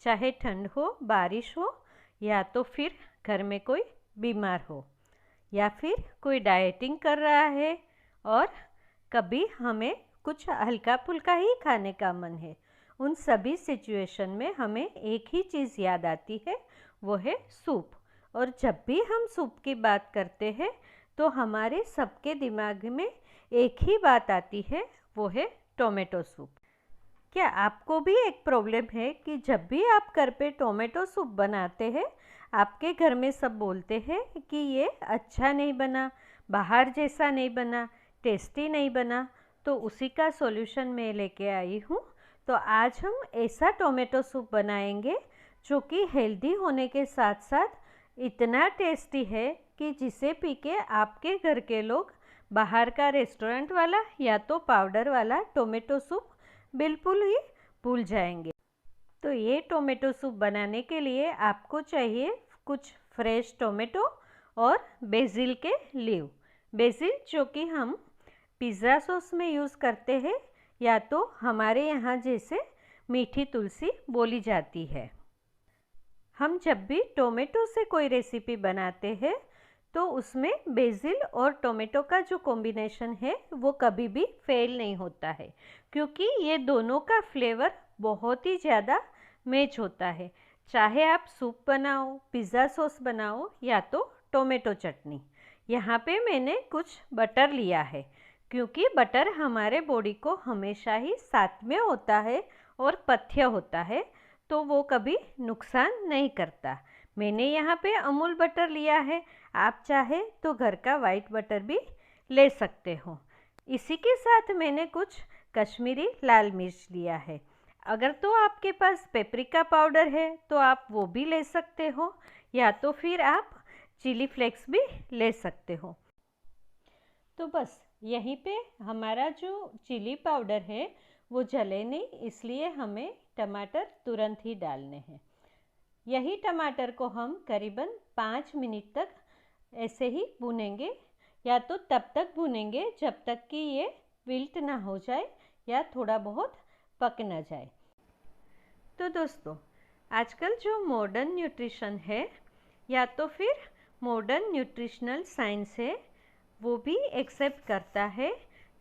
चाहे ठंड हो, बारिश हो, या तो फिर घर में कोई बीमार हो, या फिर कोई डाइटिंग कर रहा है और कभी हमें कुछ हल्का फुल्का ही खाने का मन है। उन सभी सिचुएशन में हमें एक ही चीज़ याद आती है, वो है सूप। और जब भी हम सूप की बात करते हैं तो हमारे सबके दिमाग में एक ही बात आती है, वो है टोमेटो सूप। क्या आपको भी एक प्रॉब्लम है कि जब भी आप घर पे टोमेटो सूप बनाते हैं, आपके घर में सब बोलते हैं कि ये अच्छा नहीं बना, बाहर जैसा नहीं बना, टेस्टी नहीं बना? तो उसी का सॉल्यूशन मैं लेके आई हूँ। तो आज हम ऐसा टोमेटो सूप बनाएंगे जो कि हेल्दी होने के साथ साथ इतना टेस्टी है कि जिसे पी के आपके घर के लोग बाहर का रेस्टोरेंट वाला या तो पाउडर वाला टोमेटो सूप बिल्कुल ही भूल जाएंगे। तो ये टोमेटो सूप बनाने के लिए आपको चाहिए कुछ फ्रेश टोमेटो और बेसिल के लीव। बेसिल जो कि हम पिज़्ज़ा सॉस में यूज़ करते हैं, या तो हमारे यहाँ जैसे मीठी तुलसी बोली जाती है। हम जब भी टोमेटो से कोई रेसिपी बनाते हैं तो उसमें बेसिल और टोमेटो का जो कॉम्बिनेशन है वो कभी भी फेल नहीं होता है, क्योंकि ये दोनों का फ्लेवर बहुत ही ज़्यादा मैच होता है। चाहे आप सूप बनाओ, पिज़्ज़ा सॉस बनाओ या तो टोमेटो चटनी। यहाँ पे मैंने कुछ बटर लिया है, क्योंकि बटर हमारे बॉडी को हमेशा ही साथ में होता है और पथ्य होता है, तो वो कभी नुकसान नहीं करता। मैंने यहाँ पे अमूल बटर लिया है, आप चाहे तो घर का वाइट बटर भी ले सकते हो। इसी के साथ मैंने कुछ कश्मीरी लाल मिर्च लिया है। अगर तो आपके पास पेपरिका पाउडर है तो आप वो भी ले सकते हो, या तो फिर आप चिली फ्लेक्स भी ले सकते हो। तो बस यहीं पे हमारा जो चिली पाउडर है वो जले नहीं, इसलिए हमें टमाटर तुरंत ही डालने हैं। यही टमाटर को हम करीबन 5 मिनट तक ऐसे ही भूनेंगे, या तो तब तक भूनेंगे जब तक कि ये विल्ट ना हो जाए या थोड़ा बहुत पक ना जाए। तो दोस्तों, आजकल जो मॉडर्न न्यूट्रिशन है या तो फिर मॉडर्न न्यूट्रिशनल साइंस है, वो भी एक्सेप्ट करता है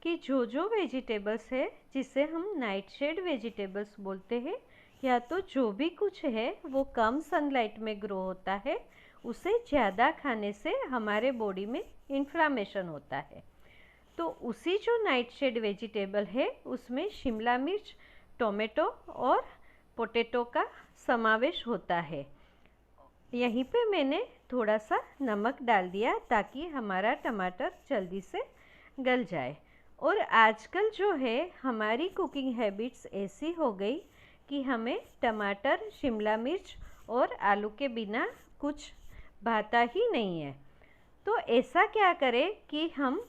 कि जो जो वेजिटेबल्स है जिसे हम नाइट शेड वेजिटेबल्स बोलते हैं, या तो जो भी कुछ है वो कम सनलाइट में ग्रो होता है, उसे ज़्यादा खाने से हमारे बॉडी में इन्फ्लामेशन होता है। तो उसी जो नाइट शेड वेजिटेबल है उसमें शिमला मिर्च, टोमेटो और पोटैटो का समावेश होता है। यहीं पे मैंने थोड़ा सा नमक डाल दिया ताकि हमारा टमाटर जल्दी से गल जाए। और आजकल जो है हमारी कुकिंग हैबिट्स ऐसी हो गई कि हमें टमाटर, शिमला मिर्च और आलू के बिना कुछ भाता ही नहीं है। तो ऐसा क्या करें कि हम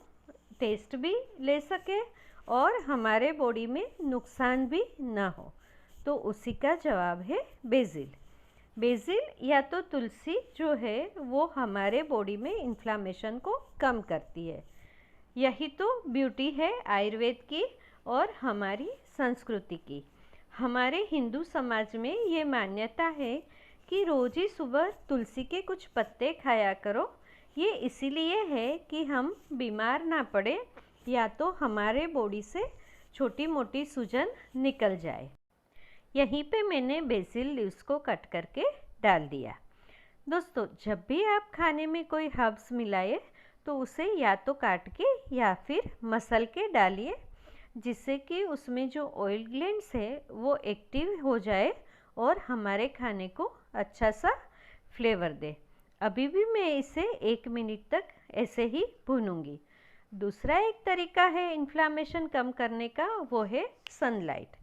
टेस्ट भी ले सकें और हमारे बॉडी में नुकसान भी ना हो? तो उसी का जवाब है बेसिल। बेसिल या तो तुलसी जो है वो हमारे बॉडी में इन्फ्लामेशन को कम करती है। यही तो ब्यूटी है आयुर्वेद की और हमारी संस्कृति की। हमारे हिंदू समाज में ये मान्यता है कि रोज़ ही सुबह तुलसी के कुछ पत्ते खाया करो। ये इसीलिए है कि हम बीमार ना पड़े या तो हमारे बॉडी से छोटी मोटी सूजन निकल जाए। यहीं पे मैंने बेसिल लीव्स को कट करके डाल दिया। दोस्तों, जब भी आप खाने में कोई हर्ब्स मिलाए तो उसे या तो काट के या फिर मसल के डालिए, जिससे कि उसमें जो ऑयल ग्लैंड्स है वो एक्टिव हो जाए और हमारे खाने को अच्छा सा फ्लेवर दे। अभी भी मैं इसे 1 मिनट तक ऐसे ही भूनूंगी। दूसरा एक तरीका है इन्फ्लामेशन कम करने का, वो है सनलाइट।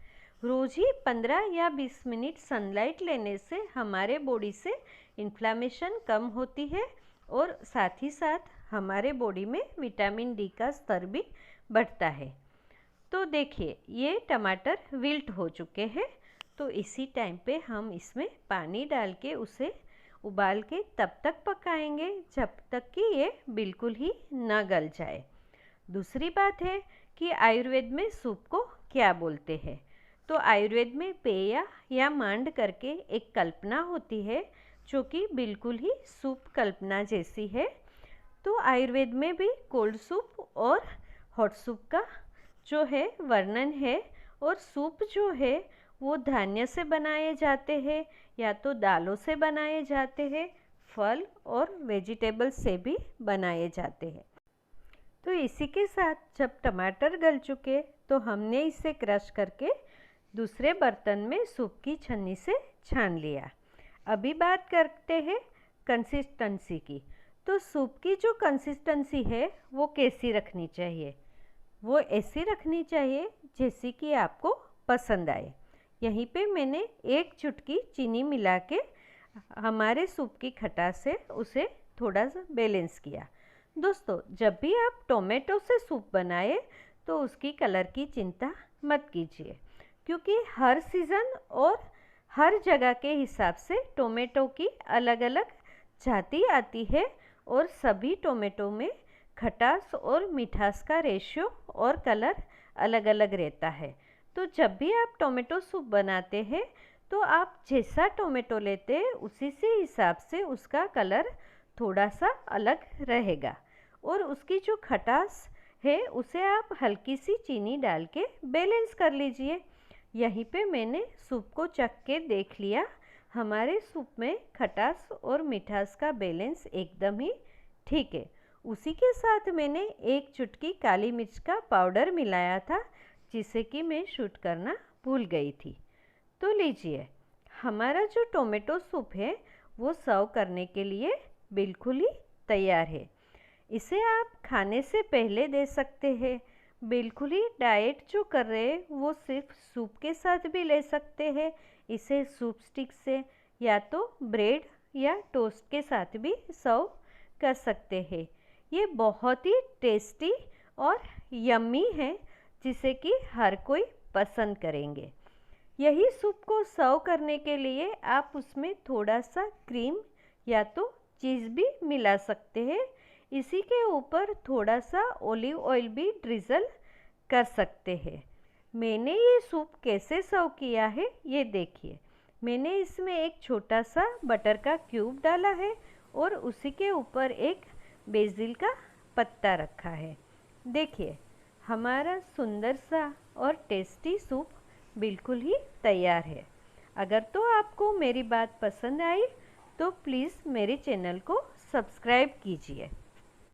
रोज़ ही 15 या 20 मिनट सनलाइट लेने से हमारे बॉडी से इन्फ्लामेशन कम होती है और साथ ही साथ हमारे बॉडी में विटामिन डी का स्तर भी बढ़ता है। तो देखिए, ये टमाटर विल्ट हो चुके हैं, तो इसी टाइम पे हम इसमें पानी डाल के उसे उबाल के तब तक पकाएंगे जब तक कि ये बिल्कुल ही न गल जाए। दूसरी बात है कि आयुर्वेद में सूप को क्या बोलते हैं। तो आयुर्वेद में पेय या मांड करके एक कल्पना होती है जो कि बिल्कुल ही सूप कल्पना जैसी है। तो आयुर्वेद में भी कोल्ड सूप और हॉट सूप का जो है वर्णन है। और सूप जो है वो धान्य से बनाए जाते हैं या तो दालों से बनाए जाते हैं, फल और वेजिटेबल से भी बनाए जाते हैं। तो इसी के साथ जब टमाटर गल चुके तो हमने इसे क्रश करके दूसरे बर्तन में सूप की छन्नी से छान लिया। अभी बात करते हैं कंसिस्टेंसी की। तो सूप की जो कंसिस्टेंसी है वो कैसी रखनी चाहिए? वो ऐसी रखनी चाहिए जैसी कि आपको पसंद आए। यहीं पे मैंने एक चुटकी चीनी मिला के हमारे सूप की खटास से उसे थोड़ा सा बैलेंस किया। दोस्तों, जब भी आप टोमेटो से सूप बनाए तो उसकी कलर की चिंता मत कीजिए, क्योंकि हर सीज़न और हर जगह के हिसाब से टोमेटो की अलग अलग जाति आती है और सभी टोमेटो में खटास और मिठास का रेशियो और कलर अलग अलग रहता है। तो जब भी आप टोमेटो सूप बनाते हैं तो आप जैसा टोमेटो लेते हैं उसी से हिसाब से उसका कलर थोड़ा सा अलग रहेगा और उसकी जो खटास है उसे आप हल्की सी चीनी डाल के बैलेंस कर लीजिए। यहीं पे मैंने सूप को चख के देख लिया, हमारे सूप में खटास और मिठास का बैलेंस एकदम ही ठीक है। उसी के साथ मैंने एक चुटकी काली मिर्च का पाउडर मिलाया था जिसे कि मैं शूट करना भूल गई थी। तो लीजिए, हमारा जो टोमेटो सूप है वो सर्व करने के लिए बिल्कुल ही तैयार है। इसे आप खाने से पहले दे सकते हैं। बिल्कुल ही डाइट जो कर रहे हैं वो सिर्फ सूप के साथ भी ले सकते हैं। इसे सूप स्टिक से या तो ब्रेड या टोस्ट के साथ भी सर्व कर सकते हैं। ये बहुत ही टेस्टी और यम्मी है जिसे कि हर कोई पसंद करेंगे। यही सूप को सर्व करने के लिए आप उसमें थोड़ा सा क्रीम या तो चीज़ भी मिला सकते हैं। इसी के ऊपर थोड़ा सा ऑलिव ऑयल भी ड्रिजल कर सकते हैं। मैंने ये सूप कैसे सर्व किया है ये देखिए। मैंने इसमें एक छोटा सा बटर का क्यूब डाला है और उसी के ऊपर एक बेसिल का पत्ता रखा है। देखिए, हमारा सुंदर सा और टेस्टी सूप बिल्कुल ही तैयार है। अगर तो आपको मेरी बात पसंद आई तो प्लीज़ मेरे चैनल को सब्सक्राइब कीजिए।